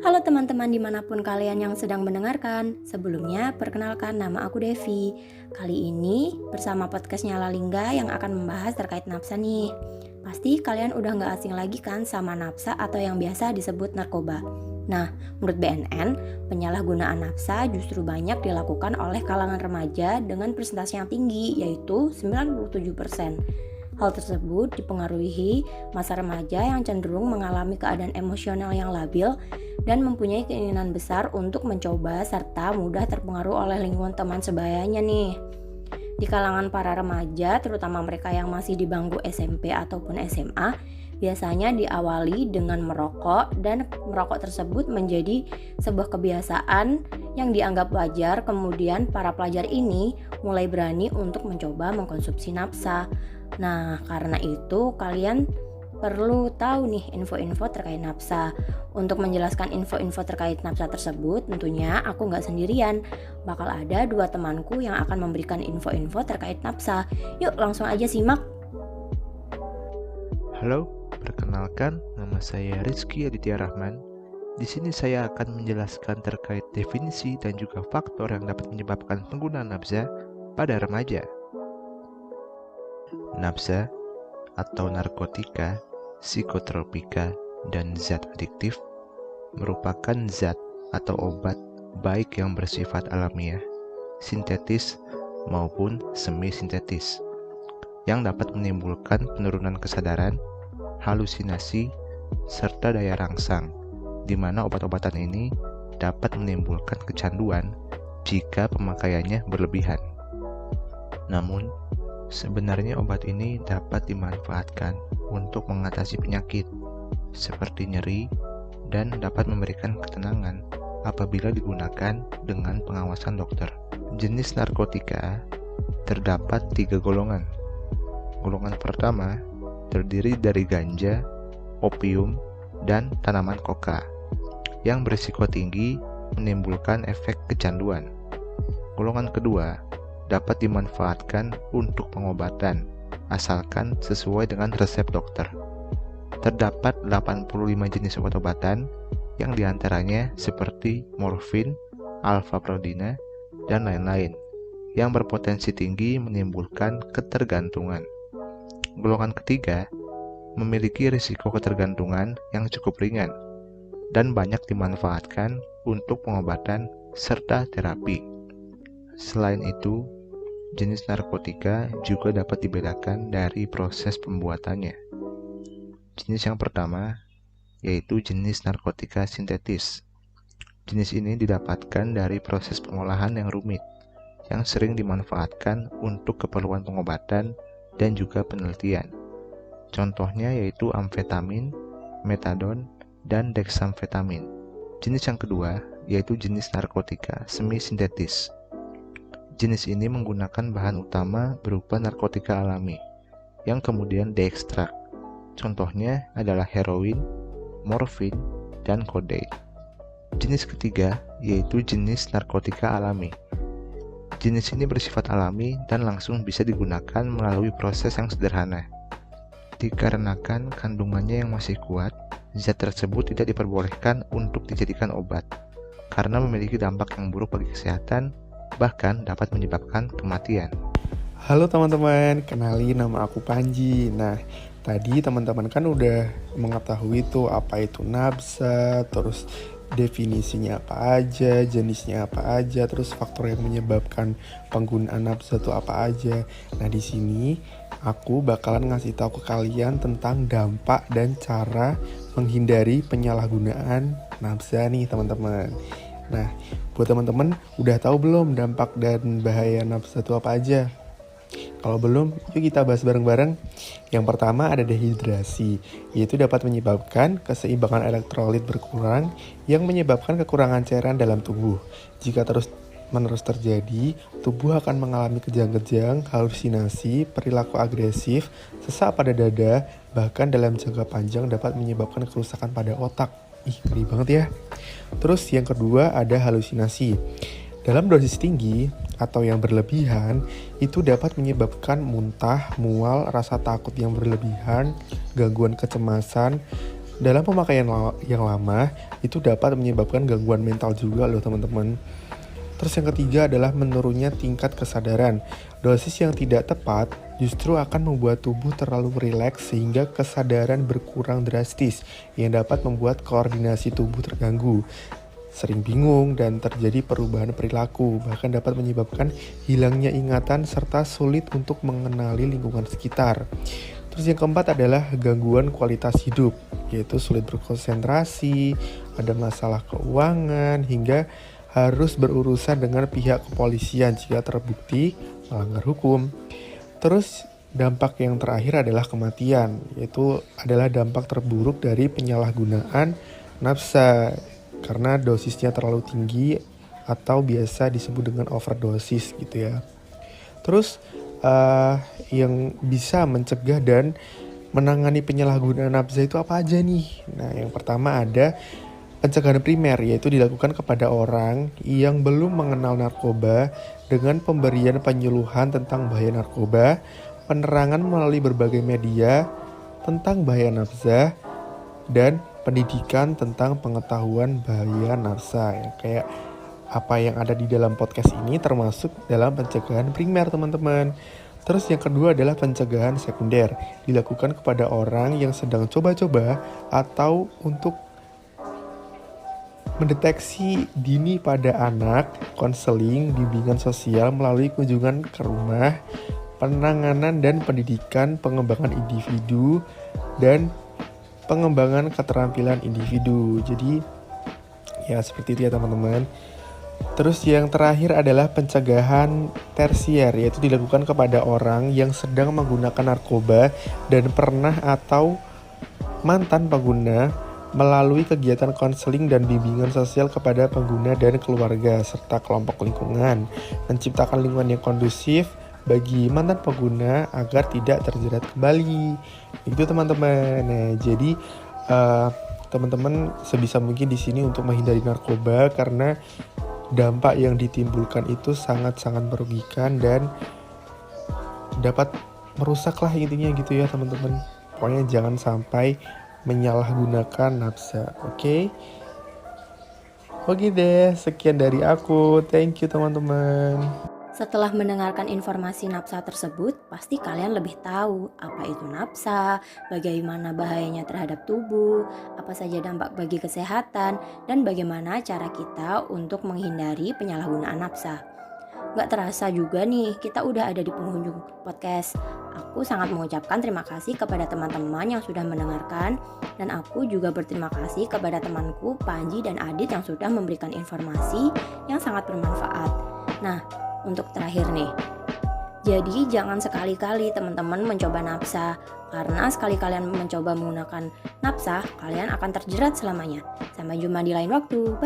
Halo teman-teman dimanapun kalian yang sedang mendengarkan. Sebelumnya perkenalkan nama aku Devi. Kali ini bersama podcastnya Lalingga yang akan membahas terkait nafsa nih. Pasti kalian udah gak asing lagi kan sama nafsa atau yang biasa disebut narkoba. Nah, menurut BNN, penyalahgunaan nafsa justru banyak dilakukan oleh kalangan remaja dengan persentase yang tinggi, yaitu 97%. Hal tersebut dipengaruhi masa remaja yang cenderung mengalami keadaan emosional yang labil dan mempunyai keinginan besar untuk mencoba serta mudah terpengaruh oleh lingkungan teman sebayanya nih. Di kalangan para remaja, terutama mereka yang masih di bangku SMP ataupun SMA, biasanya diawali dengan merokok dan merokok tersebut menjadi sebuah kebiasaan yang dianggap wajar. Kemudian para pelajar ini mulai berani untuk mencoba mengkonsumsi nafsa. Nah, karena itu kalian perlu tahu nih info-info terkait nafsa. Untuk menjelaskan info-info terkait nafsa tersebut, tentunya aku nggak sendirian. Bakal ada dua temanku yang akan memberikan info-info terkait nafsa. Yuk langsung aja simak. Halo, perkenalkan nama saya Rizky Aditya Rahman. Di sini saya akan menjelaskan terkait definisi dan juga faktor yang dapat menyebabkan penggunaan nafsa pada remaja. Nafsa atau narkotika, psikotropika, dan zat adiktif merupakan zat atau obat baik yang bersifat alamiah, sintetis maupun semi-sintetis yang dapat menimbulkan penurunan kesadaran, halusinasi, serta daya rangsang, di mana obat-obatan ini dapat menimbulkan kecanduan jika pemakaiannya berlebihan. Namun, sebenarnya obat ini dapat dimanfaatkan untuk mengatasi penyakit seperti nyeri dan dapat memberikan ketenangan apabila digunakan dengan pengawasan dokter. Jenis narkotika terdapat 3 golongan. Golongan pertama terdiri dari ganja, opium, dan tanaman koka yang berisiko tinggi menimbulkan efek kecanduan. Golongan kedua dapat dimanfaatkan untuk pengobatan asalkan sesuai dengan resep dokter. Terdapat 85 jenis obat-obatan yang diantaranya seperti morfin, alfa-prodina, dan lain-lain yang berpotensi tinggi menimbulkan ketergantungan. Golongan ketiga memiliki risiko ketergantungan yang cukup ringan dan banyak dimanfaatkan untuk pengobatan serta terapi. Selain itu, jenis narkotika juga dapat dibedakan dari proses pembuatannya. Jenis yang pertama yaitu jenis narkotika sintetis. Jenis ini didapatkan dari proses pengolahan yang rumit, yang sering dimanfaatkan untuk keperluan pengobatan dan juga penelitian. Contohnya yaitu amfetamin, metadon, dan dexamfetamin. Jenis yang kedua yaitu jenis narkotika semi-sintetis. Jenis ini menggunakan bahan utama berupa narkotika alami yang kemudian diekstrak. Contohnya adalah heroin, morfin, dan kodein. Jenis ketiga yaitu jenis narkotika alami. Jenis ini bersifat alami dan langsung bisa digunakan melalui proses yang sederhana. Dikarenakan kandungannya yang masih kuat, zat tersebut tidak diperbolehkan untuk dijadikan obat karena memiliki dampak yang buruk bagi kesehatan, bahkan dapat menyebabkan kematian. Halo teman-teman, kenalin nama aku Panji. Nah, tadi teman-teman kan udah mengetahui tuh apa itu nafsa, terus definisinya apa aja, jenisnya apa aja, terus faktor yang menyebabkan penggunaan nafsa itu apa aja. Nah, di sini aku bakalan ngasih tahu ke kalian tentang dampak dan cara menghindari penyalahgunaan nafsa nih, teman-teman. Nah, buat teman-teman udah tahu belum dampak dan bahaya nafsa itu apa aja? Kalau belum, yuk kita bahas bareng-bareng. Yang pertama ada dehidrasi, yaitu dapat menyebabkan keseimbangan elektrolit berkurang yang menyebabkan kekurangan cairan dalam tubuh. Jika terus-menerus terjadi, tubuh akan mengalami kejang-kejang, halusinasi, perilaku agresif, sesak pada dada, bahkan dalam jangka panjang dapat menyebabkan kerusakan pada otak. Ih, ngeri banget ya. Terus yang kedua ada halusinasi. Dalam dosis tinggi atau yang berlebihan, itu dapat menyebabkan muntah, mual, rasa takut yang berlebihan, gangguan kecemasan, Dalam pemakaian yang lama, itu dapat menyebabkan gangguan mental juga loh teman-teman. Terus yang ketiga adalah menurunnya tingkat kesadaran. Dosis yang tidak tepat justru akan membuat tubuh terlalu rileks sehingga kesadaran berkurang drastis yang dapat membuat koordinasi tubuh terganggu, sering bingung dan terjadi perubahan perilaku, bahkan dapat menyebabkan hilangnya ingatan serta sulit untuk mengenali lingkungan sekitar. Terus yang keempat adalah gangguan kualitas hidup, yaitu sulit berkonsentrasi, ada masalah keuangan, hingga harus berurusan dengan pihak kepolisian jika terbukti melanggar hukum. Terus dampak yang terakhir adalah kematian, yaitu adalah dampak terburuk dari penyalahgunaan nafsa karena dosisnya terlalu tinggi atau biasa disebut dengan overdosis gitu ya. Terus yang bisa mencegah dan menangani penyalahgunaan nafsa itu apa aja nih? Nah, yang pertama ada pencegahan primer, yaitu dilakukan kepada orang yang belum mengenal narkoba dengan pemberian penyuluhan tentang bahaya narkoba, penerangan melalui berbagai media tentang bahaya nafsa, dan pendidikan tentang pengetahuan bahaya nafsa. Ya, kayak apa yang ada di dalam podcast ini termasuk dalam pencegahan primer teman-teman. Terus yang kedua adalah pencegahan sekunder, dilakukan kepada orang yang sedang coba-coba atau untuk mendeteksi dini pada anak, konseling, bimbingan sosial melalui kunjungan ke rumah, penanganan dan pendidikan, pengembangan individu, dan pengembangan keterampilan individu. Jadi ya seperti itu ya teman-teman. Terus yang terakhir adalah pencegahan tersier, yaitu dilakukan kepada orang yang sedang menggunakan narkoba dan pernah atau mantan pengguna melalui kegiatan konseling dan bimbingan sosial kepada pengguna dan keluarga serta kelompok lingkungan, menciptakan lingkungan yang kondusif bagi mantan pengguna agar tidak terjerat kembali. Itu teman-teman. Nah, jadi teman-teman sebisa mungkin di sini untuk menghindari narkoba karena dampak yang ditimbulkan itu sangat-sangat merugikan dan dapat merusak lah intinya gitu ya teman-teman. Pokoknya jangan sampai menyalahgunakan nafsa, oke? Oke deh, sekian dari aku. Thank you teman-teman. Setelah mendengarkan informasi nafsa tersebut, pasti kalian lebih tahu apa itu nafsa, bagaimana bahayanya terhadap tubuh, apa saja dampak bagi kesehatan, dan bagaimana cara kita untuk menghindari penyalahgunaan nafsa. Gak terasa juga nih, kita udah ada di penghujung podcast. Aku sangat mengucapkan terima kasih kepada teman-teman yang sudah mendengarkan, dan aku juga berterima kasih kepada temanku Panji dan Adit yang sudah memberikan informasi yang sangat bermanfaat. Nah, untuk terakhir nih, jadi jangan sekali-kali teman-teman mencoba nafsa, karena sekali kalian mencoba menggunakan nafsa, kalian akan terjerat selamanya. Sampai jumpa di lain waktu. Bye.